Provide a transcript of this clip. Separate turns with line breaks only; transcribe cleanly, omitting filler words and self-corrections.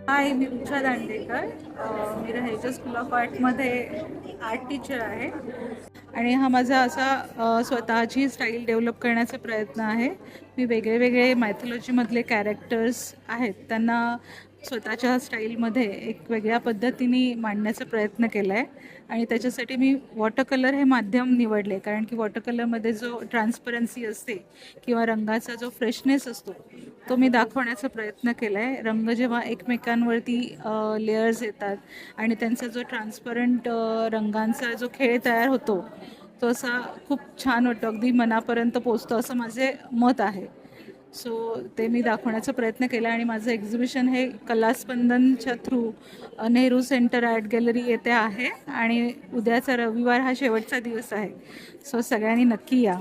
हाय, मी उषा दांडेकर. मी राहायच्या school of आर्टमध्ये art teacher आहे आणि हा माझा असा स्वतःची स्टाईल डेव्हलप करण्याचा प्रयत्न आहे. मी वेगळे वेगळे मायथॉलॉजीमधले कॅरेक्टर्स आहेत त्यांना स्वतःच्या स्टाईलमध्ये एक वेगळ्या पद्धतीने मांडण्याचा प्रयत्न केला आहे आणि त्याच्यासाठी मी वॉटर कलर हे माध्यम निवडले, कारण की वॉटर कलरमध्ये जो ट्रान्सपरन्सी असते किंवा रंगाचा जो फ्रेशनेस असतो तो मी दाखवण्याचा प्रयत्न केला आहे. रंग जेव्हा एकमेकांवरती लेयर्स येतात आणि त्यांचा जो ट्रान्सपरंट रंगांचा जो खेळ तयार होतो तो असा खूप छान वाटतो, अगदी मनापर्यंत पोचतो असं माझे मत आहे. सो ते मी दाखवण्याचा प्रयत्न केला आणि माझं एक्झिबिशन हे कलास्पंदनच्या through Nehru centre art gallery येथे आहे आणि उद्याचा रविवार हा शेवटचा दिवस आहे. सो सगळ्यांनी नक्की या.